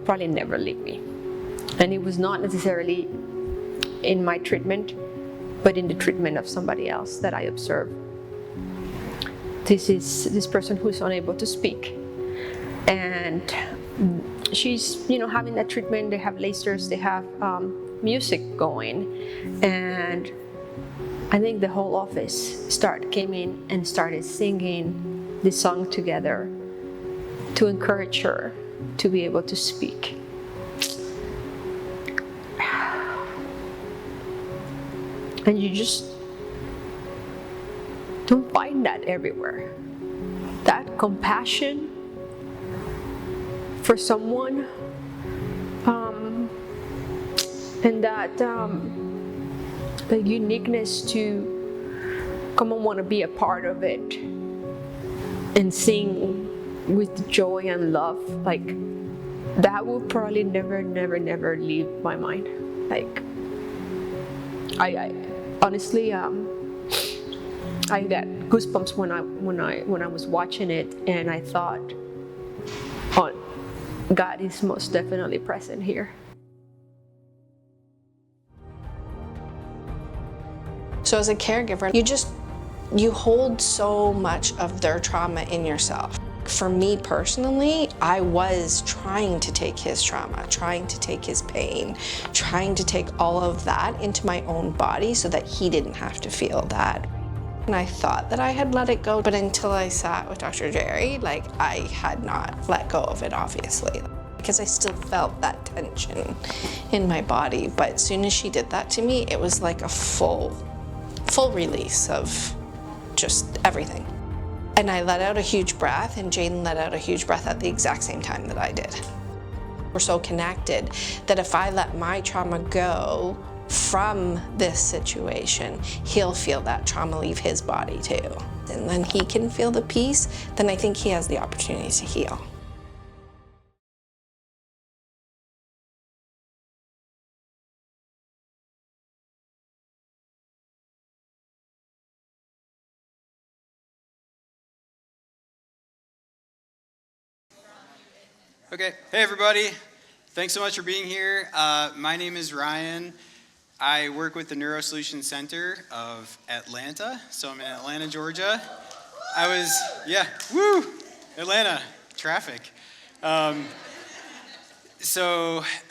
probably never leave me. And it was not necessarily in my treatment, but in the treatment of somebody else that I observed. This is this person who's unable to speak. And she's, having that treatment. They have lasers, they have music going. And I think the whole office came in and started singing this song together to encourage her to be able to speak. And you just don't find that everywhere. That compassion for someone, and that the uniqueness to come and want to be a part of it and sing with joy and love, like that will probably never leave my mind. Like I honestly, I got goosebumps when I was watching it, and I thought, oh, God is most definitely present here. So as a caregiver, you hold so much of their trauma in yourself. For me personally, I was trying to take his trauma, trying to take his pain, trying to take all of that into my own body so that he didn't have to feel that. And I thought that I had let it go, but until I sat with Dr. Jerry, I had not let go of it, obviously, because I still felt that tension in my body. But as soon as she did that to me, it was like a full release of just everything. And I let out a huge breath, and Jaden let out a huge breath at the exact same time that I did. We're so connected that if I let my trauma go from this situation, he'll feel that trauma leave his body too. And then he can feel the peace, then I think he has the opportunity to heal. Okay, hey everybody. Thanks so much for being here. My name is Ryan. I work with the Neurosolutions Center of Atlanta. So I'm in Atlanta, Georgia. Atlanta, traffic. I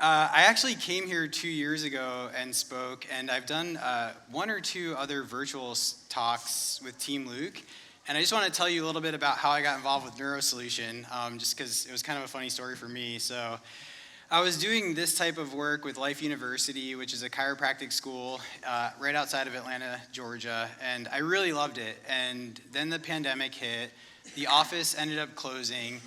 actually came here 2 years ago and spoke, and I've done 1 or 2 other virtual talks with Team Luke. And I just want to tell you a little bit about how I got involved with Neurosolution, just because it was kind of a funny story for me. So I was doing this type of work with Life University, which is a chiropractic school right outside of Atlanta, Georgia, and I really loved it. And then the pandemic hit, the office ended up closing,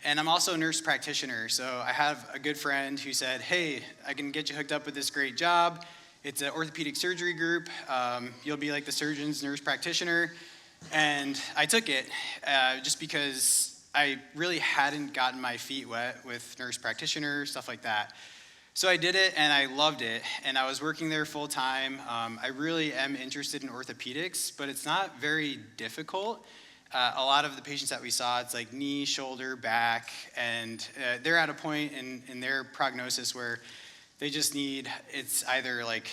and I'm also a nurse practitioner. So I have a good friend who said, hey, I can get you hooked up with this great job. It's an orthopedic surgery group. You'll be like the surgeon's nurse practitioner. And I took it just because I really hadn't gotten my feet wet with nurse practitioner, stuff like that. So I did it, and I loved it, and I was working there full time. I really am interested in orthopedics, but it's not very difficult. A lot of the patients that we saw, it's like knee, shoulder, back, and they're at a point in their prognosis where they just need, it's either like,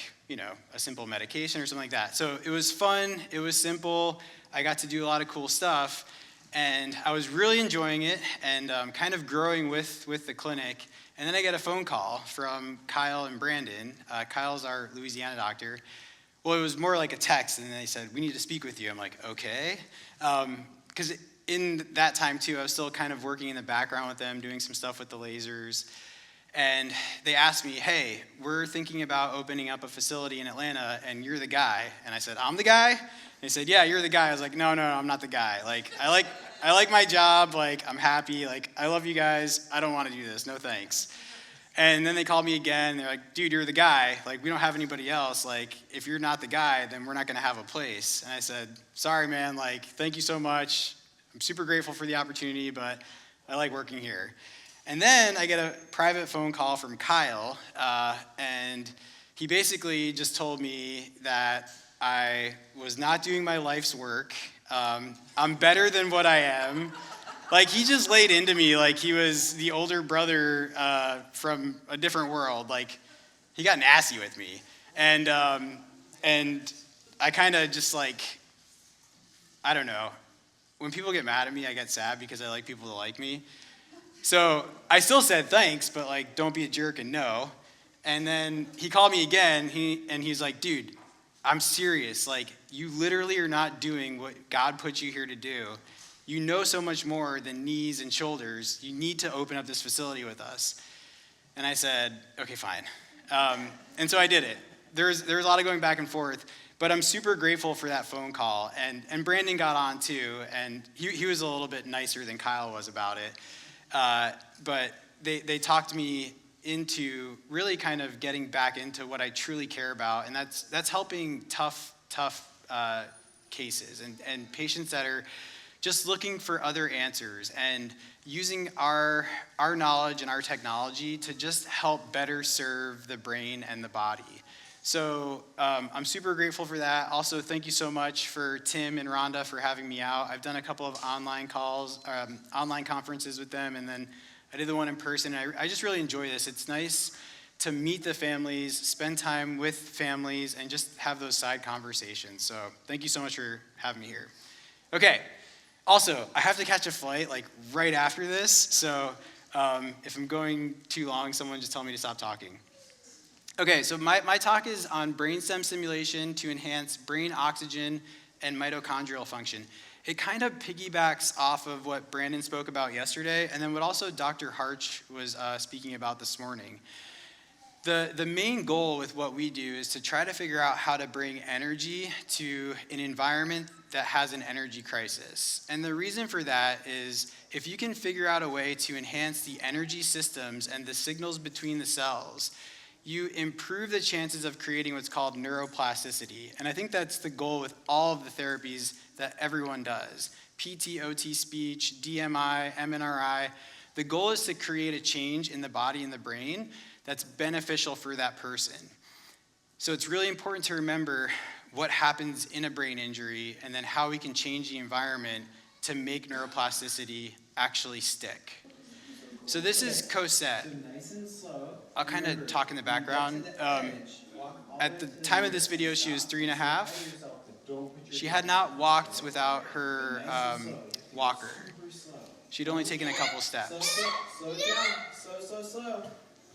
a simple medication or something like that. So it was fun, it was simple. I got to do a lot of cool stuff, and I was really enjoying it and kind of growing with the clinic. And then I get a phone call from Kyle and Brandon. Kyle's our Louisiana doctor. Well, it was more like a text, and they said, we need to speak with you. I'm like, okay. Because in that time, too, I was still kind of working in the background with them, doing some stuff with the lasers. And they asked me, hey, we're thinking about opening up a facility in Atlanta, and you're the guy. And I said, I'm the guy? They said, yeah, you're the guy. I was like, no, I'm not the guy. I like my job. I'm happy. I love you guys. I don't want to do this. No thanks. And then they called me again. And they're like, dude, you're the guy. We don't have anybody else. If you're not the guy, then we're not going to have a place. And I said, sorry, man. Thank you so much. I'm super grateful for the opportunity, but I like working here. And then I get a private phone call from Kyle, and he basically just told me that I was not doing my life's work. I'm better than what I am. Like, he just laid into me like he was the older brother from a different world. Like, he got nasty with me. And I kind of just like, I don't know. When people get mad at me, I get sad because I like people to like me. So I still said thanks, but like, don't be a jerk and no. And then he called me again, and he's like, dude, I'm serious. Like, you literally are not doing what God put you here to do. You know so much more than knees and shoulders. You need to open up this facility with us. And I said, okay, fine. And so I did it. There was a lot of going back and forth, but I'm super grateful for that phone call. And Brandon got on too, and he was a little bit nicer than Kyle was about it. But they talked me into really kind of getting back into what I truly care about, and that's helping tough cases and patients that are just looking for other answers and using our knowledge and our technology to just help better serve the brain and the body. So I'm super grateful for that. Also, thank you so much for Tim and Rhonda for having me out. I've done a couple of online conferences with them, and then I did the one in person. I just really enjoy this. It's nice to meet the families, spend time with families, and just have those side conversations. So thank you so much for having me here. Okay. Also, I have to catch a flight like right after this, so if I'm going too long, someone just tell me to stop talking. Okay, so my talk is on brainstem stimulation to enhance brain oxygen and mitochondrial function. It kind of piggybacks off of what Brandon spoke about yesterday, and then what also Dr. Harch was speaking about this morning. The main goal with what we do is to try to figure out how to bring energy to an environment that has an energy crisis. And the reason for that is if you can figure out a way to enhance the energy systems and the signals between the cells, you improve the chances of creating what's called neuroplasticity. And I think that's the goal with all of the therapies that everyone does. PT, OT, speech, DMI, MNRI. The goal is to create a change in the body and the brain that's beneficial for that person. So it's really important to remember what happens in a brain injury and then how we can change the environment to make neuroplasticity actually stick. So this is Cosette. I'll kind of talk in the background. At the time of this video, she was 3.5. She had not walked without her walker. She'd only taken a couple steps.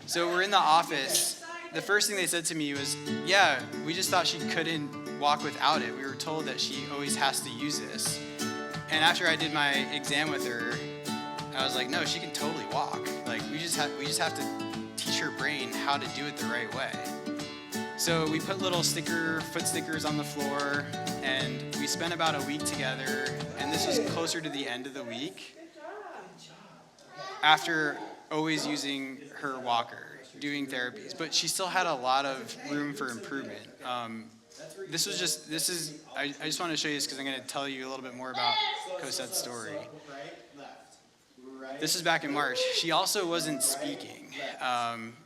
So we're in the office. The first thing they said to me was, yeah, we just thought she couldn't walk without it. We were told that she always has to use this. And after I did my exam with her, I was like, no, she can totally walk. Like, we just have to teach her brain how to do it the right way. So we put little foot stickers on the floor, and we spent about a week together, and this was closer to the end of the week. After always using her walker, doing therapies, but she still had a lot of room for improvement. I just want to show you this because I'm going to tell you a little bit more about Cosette's story. This is back in March. She also wasn't speaking.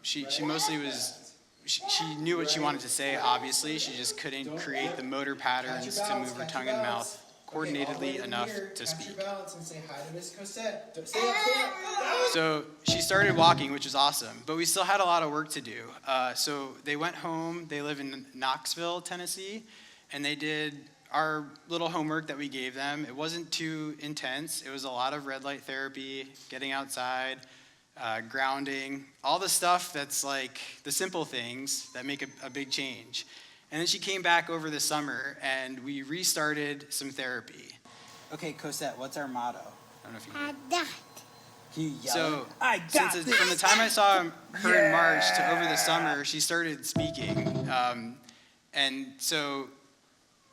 She mostly was, she knew what she wanted to say, obviously. She just couldn't create the motor patterns to move her tongue and mouth coordinatedly enough to speak. So she started walking, which is awesome, but we still had a lot of work to do. So they went home. They live in Knoxville, Tennessee, and they did our little homework that we gave them. It wasn't too intense. It was a lot of red light therapy, getting outside, grounding, all the stuff that's like the simple things that make a big change. And then she came back over the summer, and we restarted some therapy. Okay, Cosette, what's our motto? I don't know if you know. Can you yell? So, from the time I saw her in March to over the summer, she started speaking. And so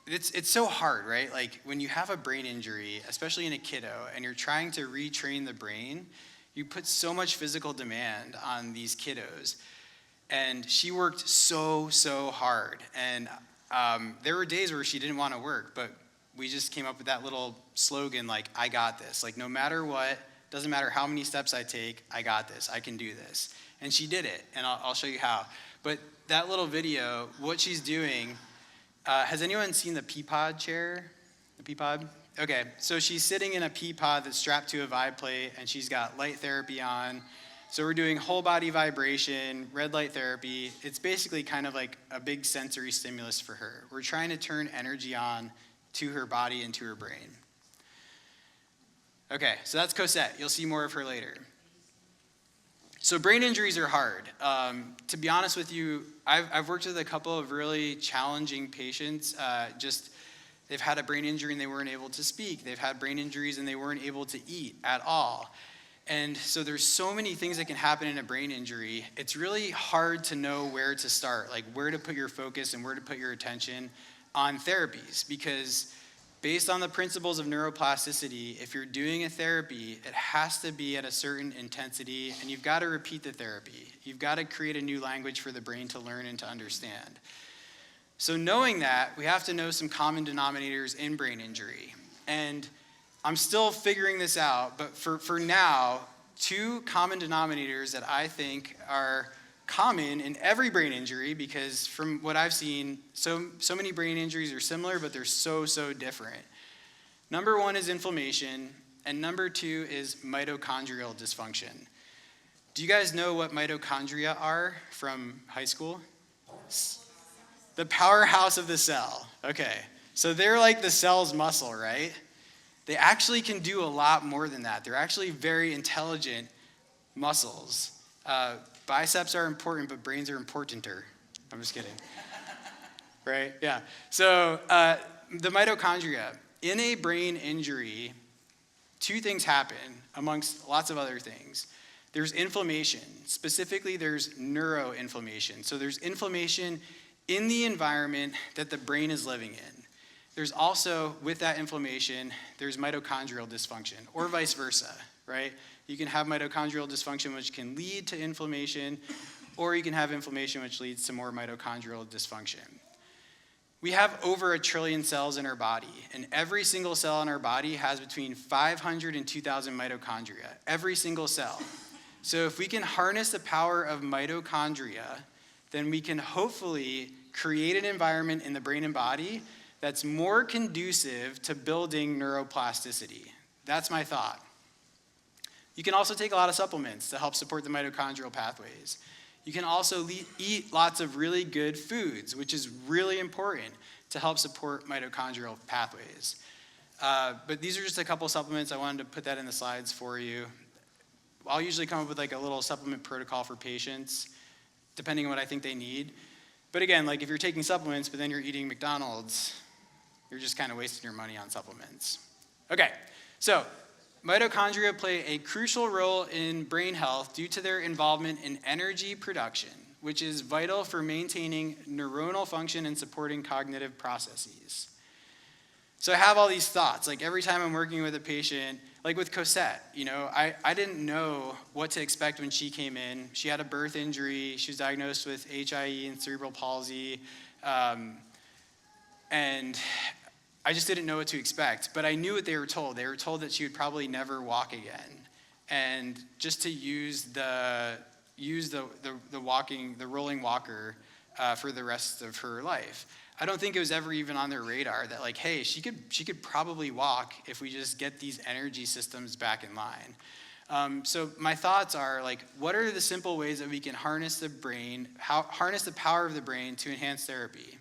it's so hard, right? Like, when you have a brain injury, especially in a kiddo, and you're trying to retrain the brain, you put so much physical demand on these kiddos. And she worked so hard. And there were days where she didn't want to work, but we just came up with that little slogan, like, I got this. Like, no matter what, doesn't matter how many steps I take, I got this. I can do this. And she did it, and I'll show you how. But that little video, what she's doing, has anyone seen the P-Pod chair? The P-Pod? Okay, so she's sitting in a pea pod that's strapped to a vibe plate, and she's got light therapy on. So we're doing whole body vibration, red light therapy. It's basically kind of like a big sensory stimulus for her. We're trying to turn energy on to her body and to her brain. Okay, so that's Cosette. You'll see more of her later. So brain injuries are hard. To be honest with you, I've worked with a couple of really challenging patients. They've had a brain injury and they weren't able to speak. They've had brain injuries and they weren't able to eat at all. And so there's so many things that can happen in a brain injury. It's really hard to know where to start, like where to put your focus and where to put your attention on therapies, because based on the principles of neuroplasticity, if you're doing a therapy, it has to be at a certain intensity, and you've got to repeat the therapy. You've got to create a new language for the brain to learn and to understand. So knowing that, we have to know some common denominators in brain injury. And I'm still figuring this out, but for now, 2 common denominators that I think are common in every brain injury, because from what I've seen, so many brain injuries are similar, but they're so different. Number 1 is inflammation, and number 2 is mitochondrial dysfunction. Do you guys know what mitochondria are from high school? The powerhouse of the cell. Okay, so they're like the cell's muscle, right? They actually can do a lot more than that. They're actually very intelligent muscles. Biceps are important, but brains are importanter. I'm just kidding. Right? Yeah. So the mitochondria. In a brain injury, 2 things happen amongst lots of other things. There's inflammation. Specifically, there's neuroinflammation. So there's inflammation in the environment that the brain is living in. There's also, with that inflammation, there's mitochondrial dysfunction, or vice versa, right? You can have mitochondrial dysfunction, which can lead to inflammation, or you can have inflammation, which leads to more mitochondrial dysfunction. We have over 1 trillion cells in our body, and every single cell in our body has between 500 and 2,000 mitochondria, every single cell. So if we can harness the power of mitochondria, then we can hopefully create an environment in the brain and body that's more conducive to building neuroplasticity. That's my thought. You can also take a lot of supplements to help support the mitochondrial pathways. You can also eat lots of really good foods, which is really important to help support mitochondrial pathways. But these are just a couple supplements. I wanted to put that in the slides for you. I'll usually come up with like a little supplement protocol for patients, depending on what I think they need. But again, like if you're taking supplements, but then you're eating McDonald's, you're just kind of wasting your money on supplements. Okay, so mitochondria play a crucial role in brain health due to their involvement in energy production, which is vital for maintaining neuronal function and supporting cognitive processes. So I have all these thoughts, like every time I'm working with a patient, like with Cosette, I didn't know what to expect when she came in. She had a birth injury, she was diagnosed with HIE and cerebral palsy, and I just didn't know what to expect, but I knew what they were told. They were told that she would probably never walk again, and just to use the rolling walker for the rest of her life. I don't think it was ever even on their radar that like, hey, she could probably walk if we just get these energy systems back in line. So my thoughts are like, what are the simple ways that we can harness the power of the brain to enhance therapy?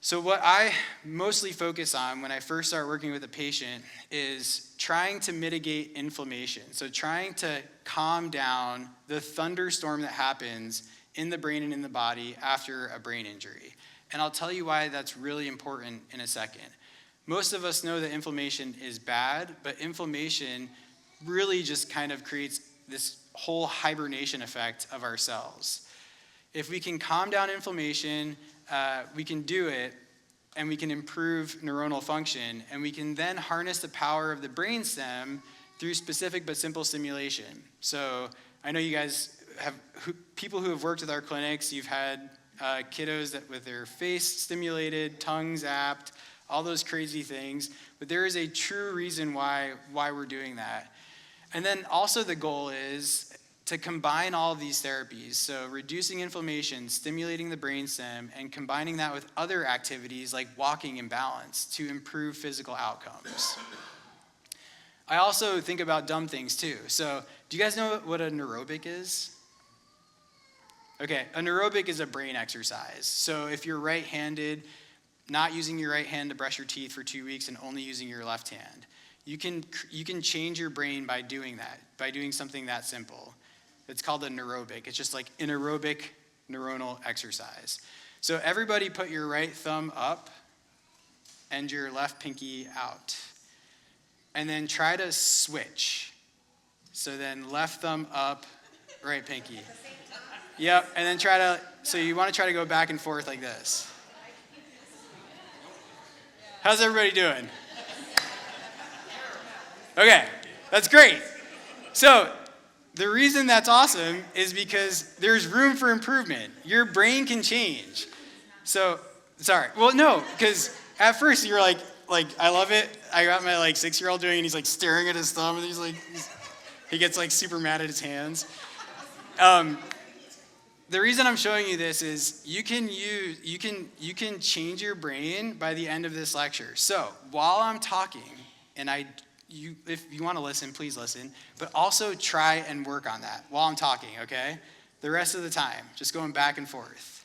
So what I mostly focus on when I first start working with a patient is trying to mitigate inflammation. So trying to calm down the thunderstorm that happens in the brain and in the body after a brain injury. And I'll tell you why that's really important in a second. Most of us know that inflammation is bad, but inflammation really just kind of creates this whole hibernation effect of our cells. If we can calm down inflammation, we can do it, and we can improve neuronal function, and we can then harness the power of the brainstem through specific but simple stimulation. So I know you guys have people who have worked with our clinics. You've had kiddos that with their face stimulated, tongue zapped, all those crazy things. But there is a true reason why we're doing that. And then also the goal is to combine all of these therapies, so reducing inflammation, stimulating the brainstem, and combining that with other activities like walking and balance to improve physical outcomes. I also think about dumb things too. So do you guys know what a neurobic is? Okay, a neurobic is a brain exercise. So if you're right-handed, not using your right hand to brush your teeth for 2 weeks and only using your left hand, you can change your brain by doing that, by doing something that simple. It's called a neurobic. It's just like an aerobic neuronal exercise. So everybody put your right thumb up and your left pinky out. And then try to switch. So then left thumb up, right pinky. Yep, and then so you want to try to go back and forth like this. How's everybody doing? Okay, that's great. So the reason that's awesome is because there's room for improvement. Your brain can change. So, because at first you're like, I love it. I got my 6-year-old doing it, and he's staring at his thumb, and he gets super mad at his hands. The reason I'm showing you this is you can change your brain by the end of this lecture. So while I'm talking, and if you want to listen, please listen, but also try and work on that while I'm talking, okay? The rest of the time, just going back and forth.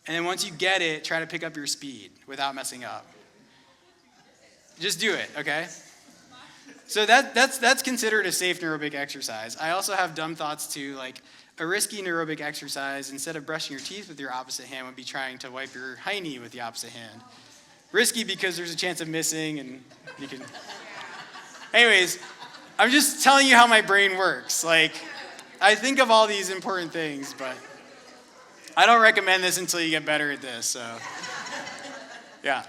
And then once you get it, try to pick up your speed without messing up. Just do it, okay? So that's considered a safe neurobic exercise. I also have dumb thoughts too, a risky neurobic exercise, instead of brushing your teeth with your opposite hand, would be trying to wipe your hiney with the opposite hand. Risky because there's a chance of missing, and you can... Anyways, I'm just telling you how my brain works. I think of all these important things, but I don't recommend this until you get better at this, so... Yeah.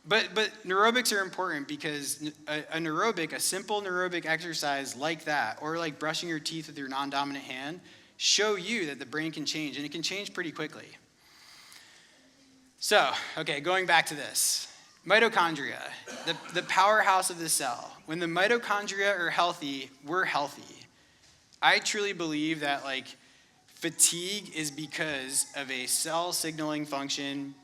But neurobics are important because a simple neurobic exercise like that, or like brushing your teeth with your non-dominant hand, show you that the brain can change, and it can change pretty quickly. So, okay, going back to this. Mitochondria, the powerhouse of the cell. When the mitochondria are healthy, we're healthy. I truly believe that fatigue is because of a cell signaling function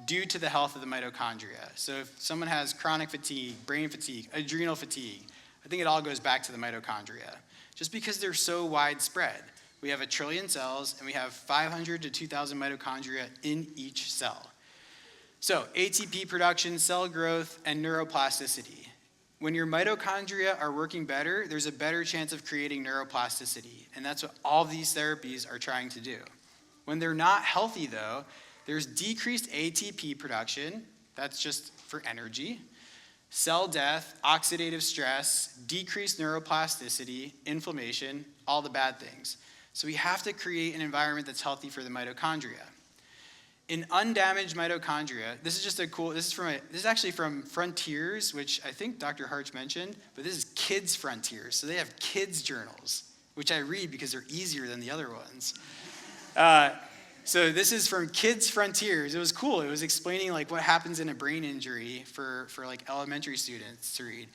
due to the health of the mitochondria. So if someone has chronic fatigue, brain fatigue, adrenal fatigue, I think it all goes back to the mitochondria. Just because they're so widespread. We have 1 trillion cells, and we have 500 to 2,000 mitochondria in each cell. So ATP production, cell growth, and neuroplasticity. When your mitochondria are working better, there's a better chance of creating neuroplasticity, and that's what all these therapies are trying to do. When they're not healthy, though, there's decreased ATP production, that's just for energy, cell death, oxidative stress, decreased neuroplasticity, inflammation, all the bad things. So we have to create an environment that's healthy for the mitochondria. In undamaged mitochondria, this is actually from Frontiers, which I think Dr. Harch mentioned, but this is Kids Frontiers. So they have kids journals, which I read because they're easier than the other ones. So this is from Kids Frontiers. It was cool. It was explaining what happens in a brain injury for elementary students to read.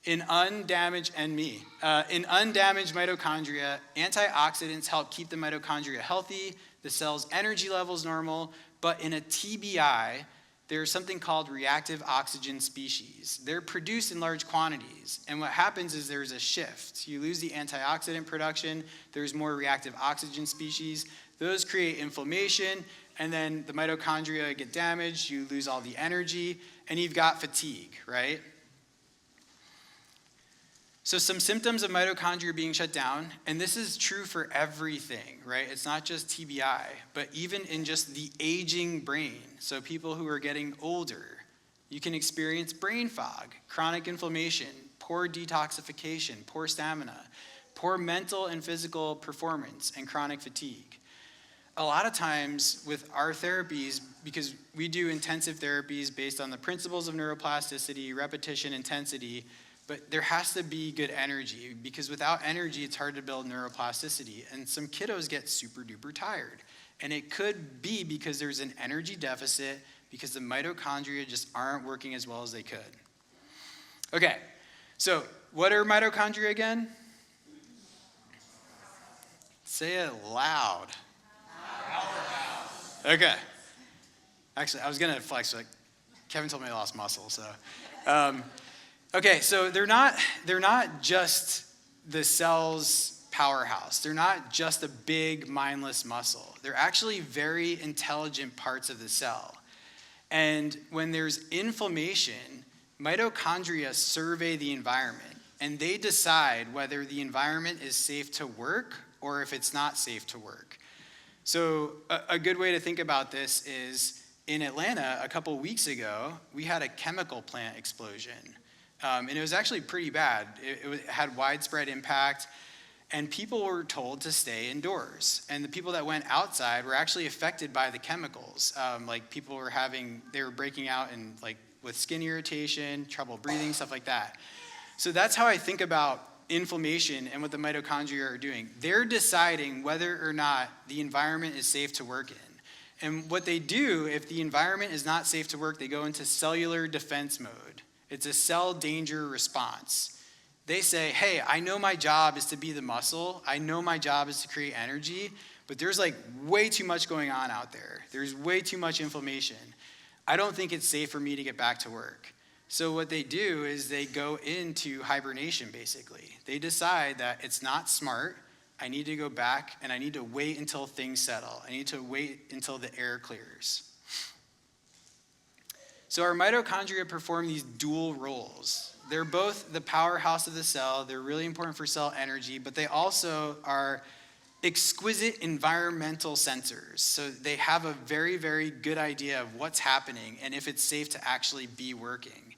In undamaged mitochondria, antioxidants help keep the mitochondria healthy, the cell's energy levels normal, but in a TBI, there's something called reactive oxygen species. They're produced in large quantities, and what happens is there's a shift. You lose the antioxidant production, there's more reactive oxygen species. Those create inflammation, and then the mitochondria get damaged, you lose all the energy, and you've got fatigue, right? So some symptoms of mitochondria being shut down, and this is true for everything, right? It's not just TBI, but even in just the aging brain. So people who are getting older, you can experience brain fog, chronic inflammation, poor detoxification, poor stamina, poor mental and physical performance, and chronic fatigue. A lot of times with our therapies, because we do intensive therapies based on the principles of neuroplasticity, repetition, intensity, but there has to be good energy, because without energy, it's hard to build neuroplasticity. And some kiddos get super duper tired. And it could be because there's an energy deficit, because the mitochondria just aren't working as well as they could. Okay, so what are mitochondria again? Say it loud. Okay. Actually, I was gonna flex, like Kevin told me I lost muscle, so. Okay, so they're not just the cell's powerhouse. They're not just a big mindless muscle. They're actually very intelligent parts of the cell. And when there's inflammation, mitochondria survey the environment, and they decide whether the environment is safe to work or if it's not safe to work. So a good way to think about this is in Atlanta a couple weeks ago, we had a chemical plant explosion. And it was actually pretty bad. It had widespread impact, and people were told to stay indoors. And the people that went outside were actually affected by the chemicals. Like people were they were breaking out in like with skin irritation, trouble breathing, stuff like that. So that's how I think about inflammation and what the mitochondria are doing. They're deciding whether or not the environment is safe to work in. And what they do, if the environment is not safe to work, they go into cellular defense mode. It's a cell danger response. They say, hey, I know my job is to be the muscle. I know my job is to create energy, but there's like way too much going on out there. There's way too much inflammation. I don't think it's safe for me to get back to work. So what they do is they go into hibernation, basically. They decide that it's not smart. I need to go back, and I need to wait until things settle. I need to wait until the air clears. So our mitochondria perform these dual roles. They're both the powerhouse of the cell. They're really important for cell energy, but they also are exquisite environmental sensors. So they have a very, very good idea of what's happening and if it's safe to actually be working.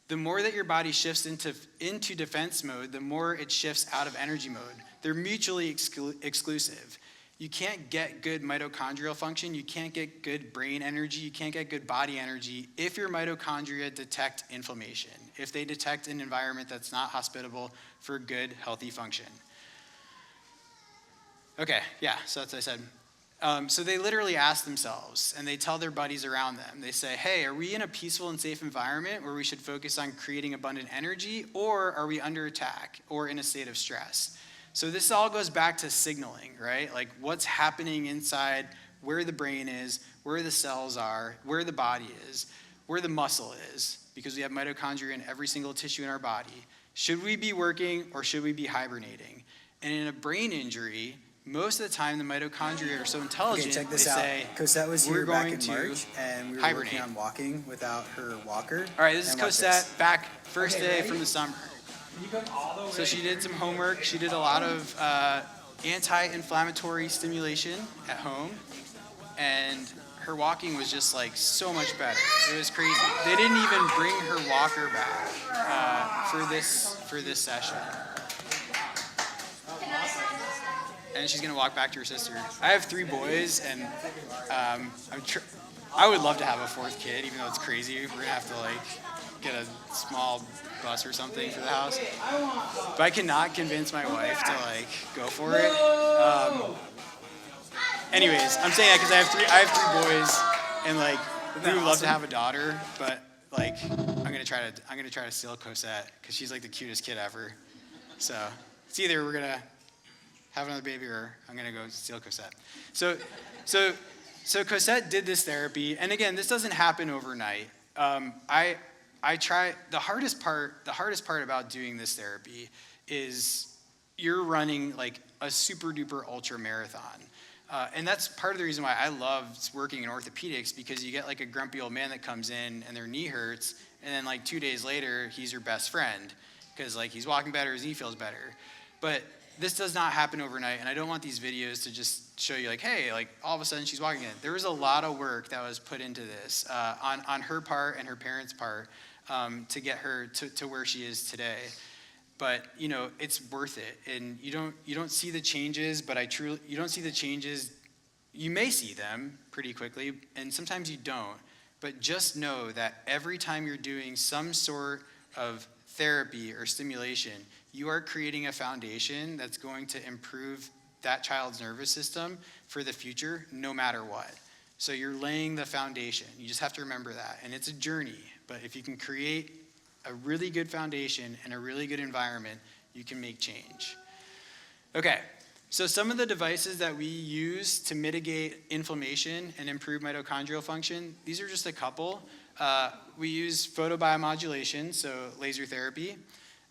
The more that your body shifts into defense mode, the more it shifts out of energy mode. They're mutually exclusive. You can't get good mitochondrial function, you can't get good brain energy, you can't get good body energy if your mitochondria detect inflammation, if they detect an environment that's not hospitable for good, healthy function. Okay, yeah, so that's what I said. So they literally ask themselves, and they tell their buddies around them. They say, hey, are we in a peaceful and safe environment where we should focus on creating abundant energy, or are we under attack or in a state of stress? So this all goes back to signaling, right? Like what's happening inside, where the brain is, where the cells are, where the body is, where the muscle is, because we have mitochondria in every single tissue in our body. Should we be working or should we be hibernating? And in a brain injury, most of the time, the mitochondria are so intelligent, check this they out. say, Cosette was we're here back going in to March, and we were hibernate. working on walking without her walker. All right, this is And watch Cosette this. back first Okay, day ready? from the summer. Can you come all the way? So she did some homework. She did a lot of anti-inflammatory stimulation at home, and her walking was just like so much better. It was crazy. They didn't even bring her walker back for this session. And she's gonna walk back to her sister. I have 3 boys, and I would love to have a 4th kid, even though it's crazy. We're gonna have to like get a small bus or something for the house. But I cannot convince my wife to like go for it. Anyways, I'm saying that because I have 3 boys, and like we would love to have a daughter, but like I'm gonna try to steal Cosette because she's like the cutest kid ever. So it's either we're gonna have another baby or I'm gonna go steal Cosette. So Cosette did this therapy, and again, this doesn't happen overnight. I try. The hardest part about doing this therapy is you're running like a super duper ultra marathon. And that's part of the reason why I love working in orthopedics, because you get like a grumpy old man that comes in and their knee hurts, and then like 2 days later, he's your best friend because like he's walking better, his knee feels better. But this does not happen overnight, and I don't want these videos to just show you like, hey, like all of a sudden she's walking again. There was a lot of work that was put into this on her part and her parents' part to get her to where she is today. But you know, it's worth it, and you don't see the changes, but you don't see the changes. You may see them pretty quickly, and sometimes you don't. But just know that every time you're doing some sort of therapy or stimulation, you are creating a foundation that's going to improve that child's nervous system for the future, no matter what. So you're laying the foundation. You just have to remember that, and it's a journey. But if you can create a really good foundation and a really good environment, you can make change. Okay, So some of the devices that we use to mitigate inflammation and improve mitochondrial function, these are just a couple. We use photobiomodulation, so laser therapy.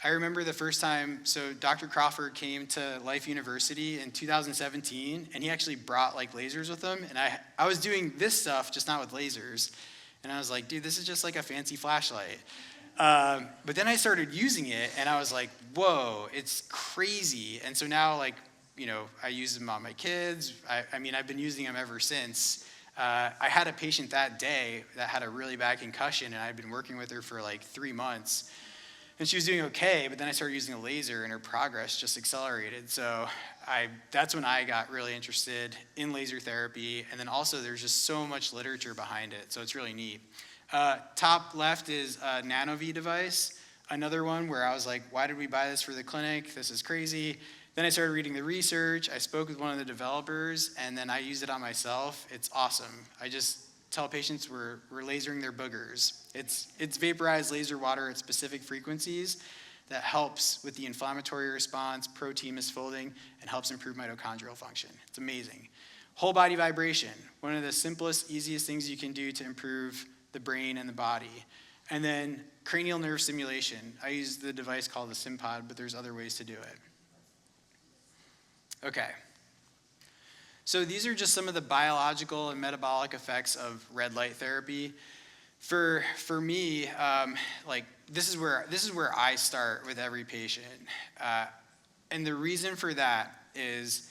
I remember the first time, so Dr. Crawford came to Life University in 2017, and he actually brought like lasers with him, and I was doing this stuff, just not with lasers, and I was like, dude, this is just like a fancy flashlight. But then I started using it, and I was like, whoa, it's crazy. And so now, like, you know, I use them on my kids. I mean, I've been using them ever since. I had a patient that day that had a really bad concussion, and I'd been working with her for like 3 months. And she was doing okay, but then I started using a laser, and her progress just accelerated. So that's when I got really interested in laser therapy. And then also there's just so much literature behind it, so it's really neat. Top left is a NanoV device, another one where I was like, why did we buy this for the clinic? This is crazy. Then I started reading the research. I spoke with one of the developers, and then I used it on myself. It's awesome. I just tell patients we're lasering their boogers. It's vaporized laser water at specific frequencies that helps with the inflammatory response, protein misfolding, and helps improve mitochondrial function. It's amazing. Whole body vibration, one of the simplest, easiest things you can do to improve the brain and the body. And then cranial nerve stimulation. I use the device called the SimPod, but there's other ways to do it. Okay. So these are just some of the biological and metabolic effects of red light therapy. For me, like this is where I start with every patient, and the reason for that is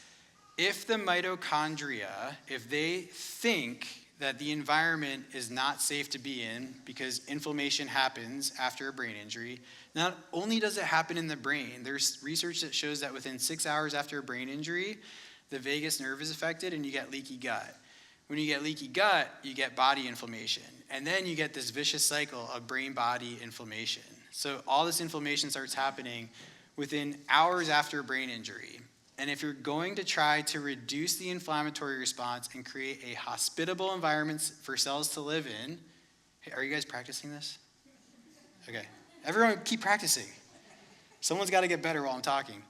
if the mitochondria, if they think that the environment is not safe to be in because inflammation happens after a brain injury, not only does it happen in the brain, there's research that shows that within 6 hours after a brain injury, the vagus nerve is affected and you get leaky gut. When you get leaky gut, you get body inflammation. And then you get this vicious cycle of brain-body inflammation. So all this inflammation starts happening within hours after a brain injury. And if you're going to try to reduce the inflammatory response and create a hospitable environment for cells to live in, hey, are you guys practicing this? Okay. Everyone keep practicing. Someone's got to get better while I'm talking.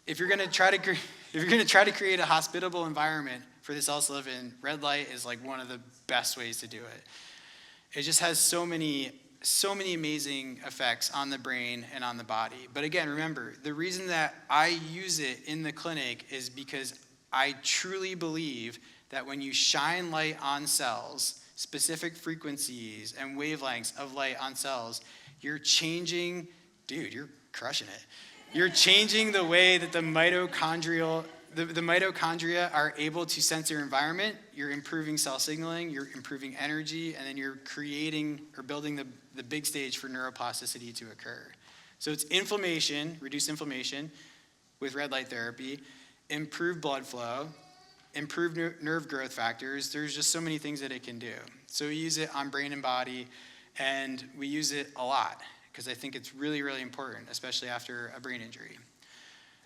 If you're going to try to create a hospitable environment for the cells to live in, red light is like one of the best ways to do it. It just has so many amazing effects on the brain and on the body. But again, remember, the reason that I use it in the clinic is because I truly believe that when you shine light on cells, specific frequencies and wavelengths of light on cells, you're changing, dude, you're crushing it. You're changing the way that the mitochondria are able to sense their environment. You're improving cell signaling, you're improving energy, and then you're creating or building the big stage for neuroplasticity to occur. So it's inflammation, reduce inflammation with red light therapy, improve blood flow, improve nerve growth factors. There's just so many things that it can do. So we use it on brain and body, and we use it a lot because I think it's really, really important, especially after a brain injury.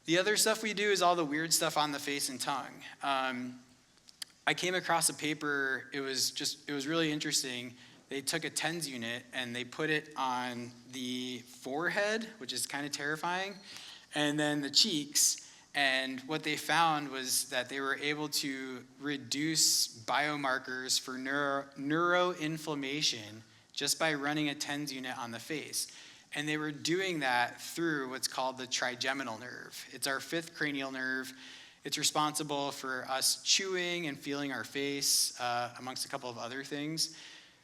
The other stuff we do is all the weird stuff on the face and tongue. I came across a paper, it was really interesting. They took a TENS unit and they put it on the forehead, which is kind of terrifying, and then the cheeks. And what they found was that they were able to reduce biomarkers for neuroinflammation just by running a TENS unit on the face. And they were doing that through what's called the trigeminal nerve. It's our fifth cranial nerve. It's responsible for us chewing and feeling our face, amongst a couple of other things.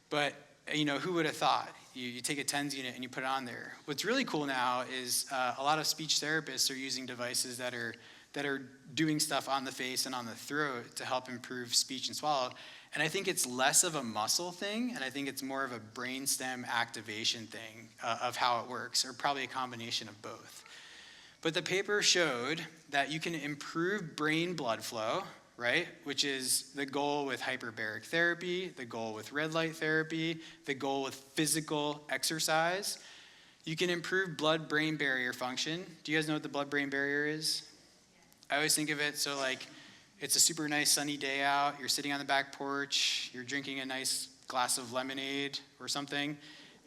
But, you know, who would have thought? You take a TENS unit and you put it on there. What's really cool now is a lot of speech therapists are using devices that are doing stuff on the face and on the throat to help improve speech and swallow. And I think it's less of a muscle thing, and I think it's more of a brainstem activation thing of how it works, or probably a combination of both. But the paper showed that you can improve brain blood flow, right? Which is the goal with hyperbaric therapy, the goal with red light therapy, the goal with physical exercise. You can improve blood-brain barrier function. Do you guys know what the blood-brain barrier is? I always think of it, so like, it's a super nice sunny day out, you're sitting on the back porch, you're drinking a nice glass of lemonade or something,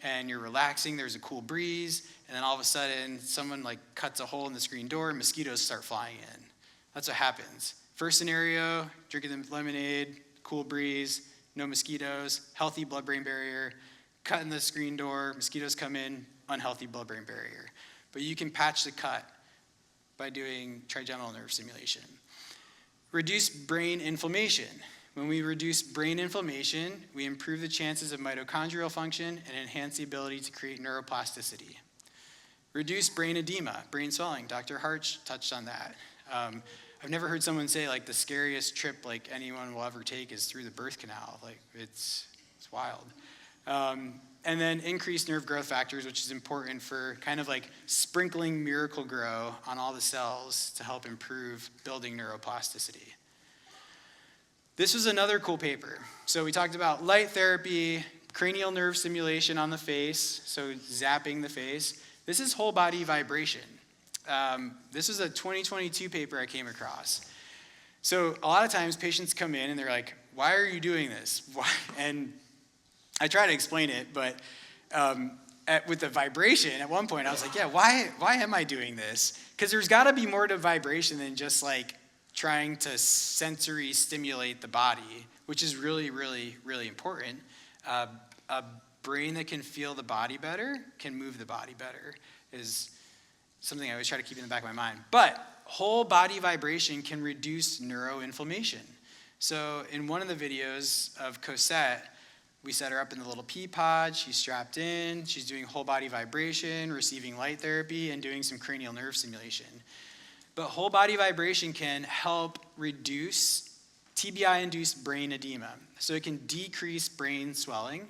and you're relaxing, there's a cool breeze, and then all of a sudden, someone like cuts a hole in the screen door and mosquitoes start flying in. That's what happens. First scenario, drinking the lemonade, cool breeze, no mosquitoes, healthy blood-brain barrier, cut in the screen door, mosquitoes come in, unhealthy blood-brain barrier. But you can patch the cut by doing trigeminal nerve stimulation. Reduce brain inflammation. When we reduce brain inflammation, we improve the chances of mitochondrial function and enhance the ability to create neuroplasticity. Reduce brain edema, brain swelling. Dr. Harch touched on that. I've never heard someone say like the scariest trip like anyone will ever take is through the birth canal. Like it's wild. And then increase nerve growth factors, which is important for kind of like sprinkling miracle grow on all the cells to help improve building neuroplasticity. This was another cool paper. So we talked about light therapy, cranial nerve stimulation on the face, so zapping the face. This is whole body vibration. This was a 2022 paper I came across. So a lot of times patients come in and they're like, why are you doing this? Why? And I try to explain it, but with the vibration, at one point I was like, yeah, why am I doing this? Because there's got to be more to vibration than just like trying to sensory stimulate the body, which is really, really, really important. A brain that can feel the body better can move the body better is something I always try to keep in the back of my mind. But whole body vibration can reduce neuroinflammation. So in one of the videos of Cosette, we set her up in the little pea pod. She's strapped in. She's doing whole body vibration, receiving light therapy, and doing some cranial nerve stimulation. But whole body vibration can help reduce TBI-induced brain edema. So it can decrease brain swelling.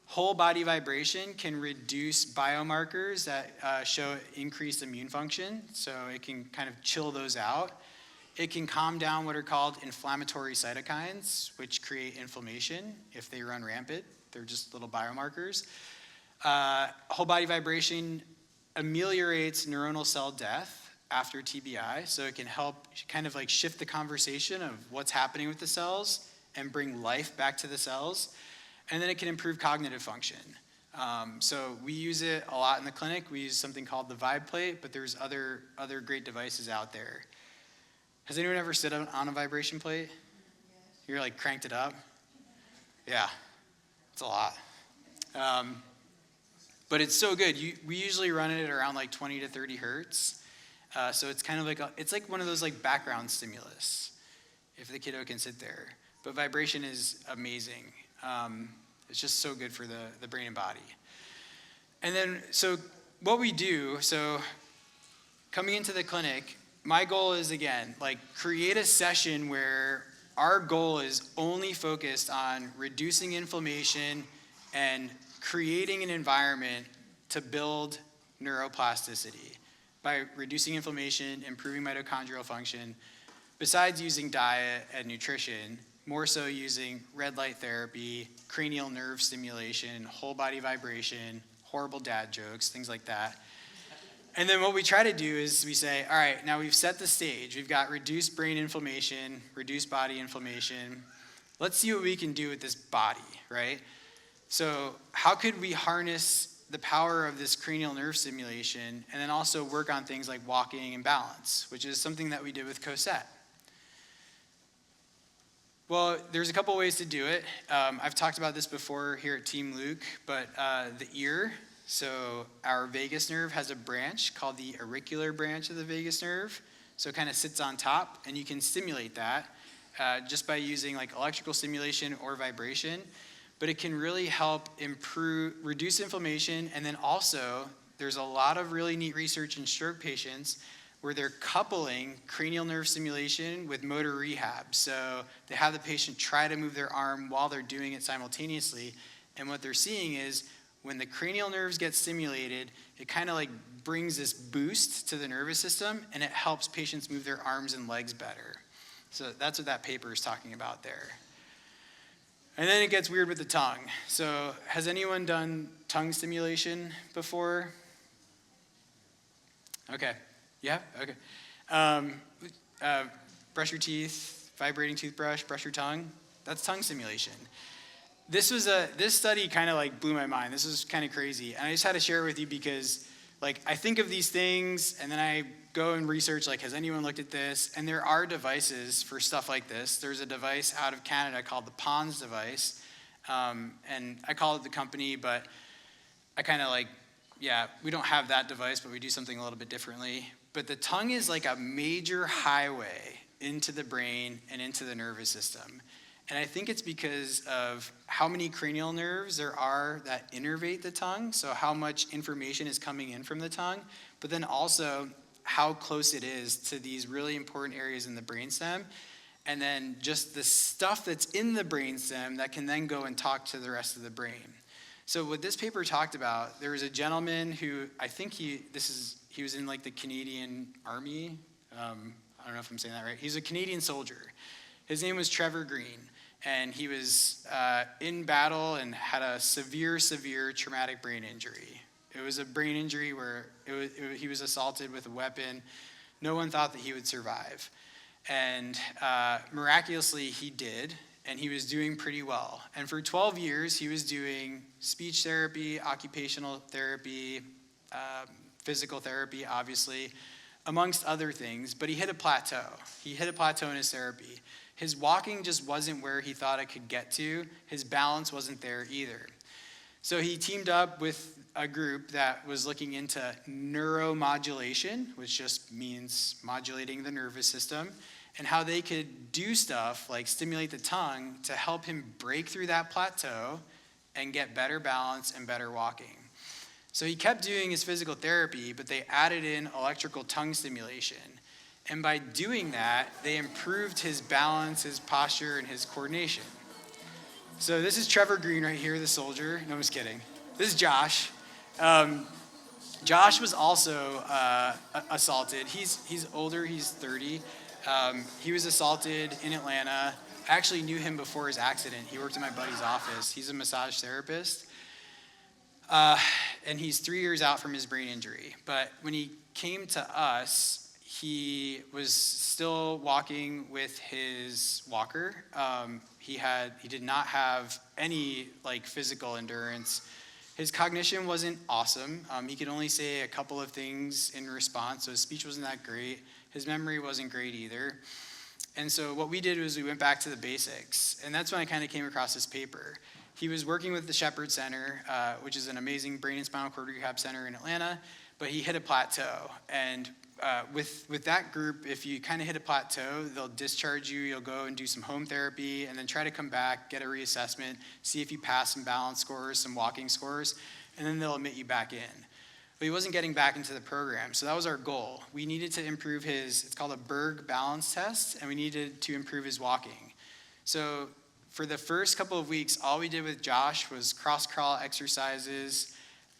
Whole body vibration can reduce biomarkers that show increased immune function. So it can kind of chill those out. It can calm down what are called inflammatory cytokines, which create inflammation if they run rampant. They're just little biomarkers. Whole body vibration ameliorates neuronal cell death after TBI, so it can help kind of like shift the conversation of what's happening with the cells and bring life back to the cells. And then it can improve cognitive function. So we use it a lot in the clinic. We use something called the Vibe Plate, but there's other great devices out there. Has anyone ever stood on a vibration plate? You're like cranked it up? Yeah, it's a lot. But it's so good. We usually run it at around like 20 to 30 hertz. So it's kind of like, it's like one of those like background stimulus, if the kiddo can sit there. But vibration is amazing. It's just so good for the brain and body. And then, so what we do, so coming into the clinic, my goal is, again, like create a session where our goal is only focused on reducing inflammation and creating an environment to build neuroplasticity by reducing inflammation, improving mitochondrial function, besides using diet and nutrition, more so using red light therapy, cranial nerve stimulation, whole body vibration, horrible dad jokes, things like that. And then what we try to do is we say, all right, now we've set the stage. We've got reduced brain inflammation, reduced body inflammation. Let's see what we can do with this body, right? So how could we harness the power of this cranial nerve stimulation and then also work on things like walking and balance, which is something that we did with Cosette. Well, there's a couple ways to do it. I've talked about this before here at Team Luke, but the ear, so our vagus nerve has a branch called the auricular branch of the vagus nerve. So it kind of sits on top, and you can stimulate that just by using like electrical stimulation or vibration. But it can really help reduce inflammation, and then also there's a lot of really neat research in stroke patients where they're coupling cranial nerve stimulation with motor rehab. So they have the patient try to move their arm while they're doing it simultaneously. And what they're seeing is when the cranial nerves get stimulated, it kind of like brings this boost to the nervous system, and it helps patients move their arms and legs better. So that's what that paper is talking about there. And then it gets weird with the tongue. So has anyone done tongue stimulation before? Okay. Yeah? Okay. Brush your teeth, vibrating toothbrush, brush your tongue. That's tongue stimulation. This study kind of like blew my mind. This was kind of crazy. And I just had to share it with you because like I think of these things and then I go and research, like, has anyone looked at this? And there are devices for stuff like this. There's a device out of Canada called the PONS device. And I call it the company, but I kind of like, yeah, we don't have that device, but we do something a little bit differently. But the tongue is like a major highway into the brain and into the nervous system. And I think it's because of how many cranial nerves there are that innervate the tongue, so how much information is coming in from the tongue, but then also how close it is to these really important areas in the brainstem, and then just the stuff that's in the brainstem that can then go and talk to the rest of the brain. So what this paper talked about, there was a gentleman who, I think he was in like the Canadian Army. I don't know if I'm saying that right. He's a Canadian soldier. His name was Trevor Green, and he was in battle and had a severe traumatic brain injury. It was a brain injury where he was assaulted with a weapon. No one thought that he would survive. And miraculously, he did, and he was doing pretty well. And for 12 years, he was doing speech therapy, occupational therapy, physical therapy, obviously, amongst other things, but he hit a plateau. He hit a plateau in his therapy. His walking just wasn't where he thought it could get to. His balance wasn't there either. So he teamed up with a group that was looking into neuromodulation, which just means modulating the nervous system, and how they could do stuff like stimulate the tongue to help him break through that plateau and get better balance and better walking. So he kept doing his physical therapy, but they added in electrical tongue stimulation. And by doing that, they improved his balance, his posture, and his coordination. So this is Trevor Green right here, the soldier. No, I'm just kidding. This is Josh. Josh was also assaulted. He's older, he's 30. He was assaulted in Atlanta. I actually knew him before his accident. He worked in my buddy's office. He's a massage therapist. And he's 3 years out from his brain injury. But when he came to us, he was still walking with his walker. He did not have any like physical endurance. His cognition wasn't awesome. He could only say a couple of things in response, so his speech wasn't that great. His memory wasn't great either. And so what we did was we went back to the basics, and that's when I kind of came across this paper. He was working with the Shepherd Center, which is an amazing brain and spinal cord rehab center in Atlanta, but he hit a plateau. And with that group, if you kind of hit a plateau, they'll discharge you, you'll go and do some home therapy, and then try to come back, get a reassessment, see if you pass some balance scores, some walking scores, and then they'll admit you back in. But he wasn't getting back into the program, so that was our goal. We needed to improve it's called a Berg balance test, and we needed to improve his walking. So for the first couple of weeks, all we did with Josh was cross-crawl exercises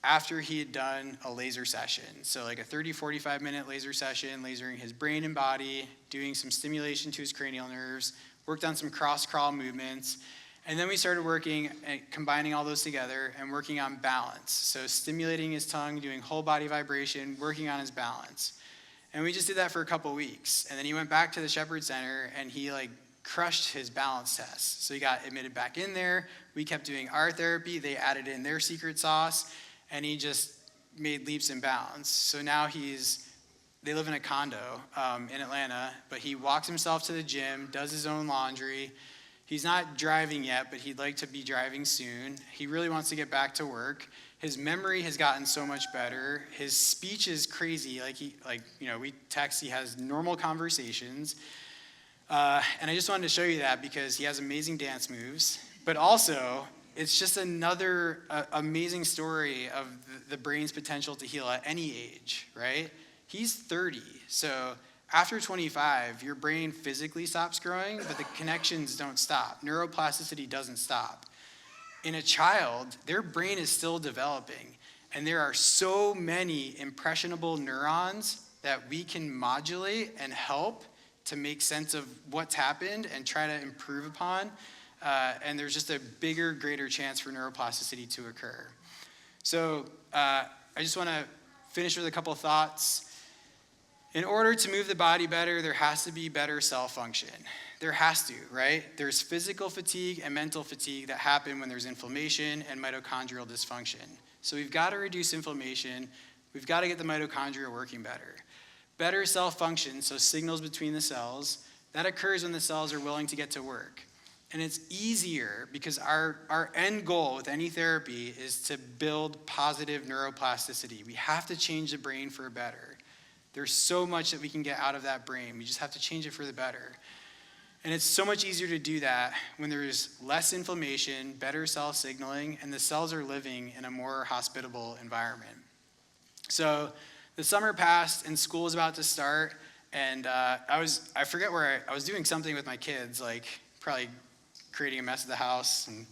after he had done a laser session. So like a 30, 45 minute laser session, lasering his brain and body, doing some stimulation to his cranial nerves, worked on some cross-crawl movements. And then we started working, combining all those together and working on balance. So stimulating his tongue, doing whole body vibration, working on his balance. And we just did that for a couple weeks. And then he went back to the Shepherd Center and he like crushed his balance test. So he got admitted back in there. We kept doing our therapy. They added in their secret sauce. And he just made leaps and bounds. So now they live in a condo in Atlanta, but he walks himself to the gym, does his own laundry. He's not driving yet, but he'd like to be driving soon. He really wants to get back to work. His memory has gotten so much better. His speech is crazy. We text, he has normal conversations. And I just wanted to show you that because he has amazing dance moves, but also it's just another amazing story of the brain's potential to heal at any age, right? He's 30, so after 25, your brain physically stops growing, but the connections don't stop. Neuroplasticity doesn't stop. In a child, their brain is still developing, and there are so many impressionable neurons that we can modulate and help to make sense of what's happened and try to improve upon. And there's just a bigger, greater chance for neuroplasticity to occur. So I just want to finish with a couple thoughts. In order to move the body better, there has to be better cell function. There has to, right? There's physical fatigue and mental fatigue that happen when there's inflammation and mitochondrial dysfunction. So we've got to reduce inflammation. We've got to get the mitochondria working better. better cell function, so signals between the cells, that occurs when the cells are willing to get to work. And it's easier because our end goal with any therapy is to build positive neuroplasticity. We have to change the brain for better. There's so much that we can get out of that brain. We just have to change it for the better. And it's so much easier to do that when there's less inflammation, better cell signaling, and the cells are living in a more hospitable environment. So the summer passed and school was about to start, and I forget where I was doing something with my kids, like probably creating a mess of the house and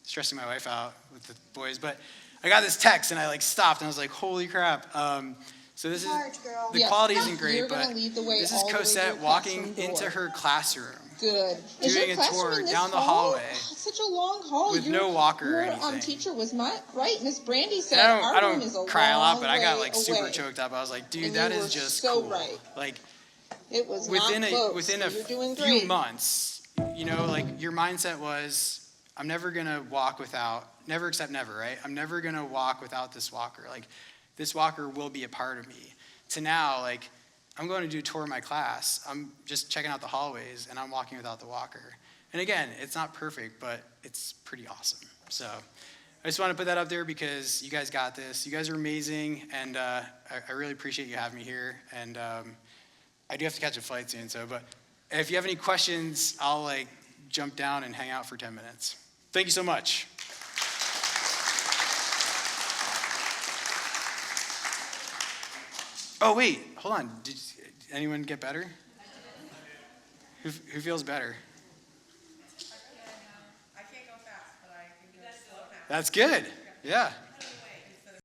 stressing my wife out with the boys. But I got this text and I stopped and I was like, holy crap. So this is, the quality isn't great, but this is Cosette walking into her classroom. Good. Doing a tour down the hallway. Oh, such a long hall. With no walker or your, anything. Teacher was right. Miss Brandy said And our I room is a don't cry a lot, but I got way super away. choked up. I was like, dude, And that you is were just so cool. right. It was Within not close. within a You're doing few great. months, your mindset was, I'm never gonna walk without, never accept never, right? I'm never gonna walk without this walker. This walker will be a part of me. To now, I'm going to do a tour of my class. I'm just checking out the hallways, and I'm walking without the walker. And again, it's not perfect, but it's pretty awesome. So I just want to put that up there because you guys got this. You guys are amazing, and I really appreciate you having me here. And I do have to catch a flight soon, but if you have any questions, I'll jump down and hang out for 10 minutes. Thank you so much. Oh, wait, hold on. Did anyone get better? Who feels better? I can't go fast, but I can go slow fast. That's good. Yeah.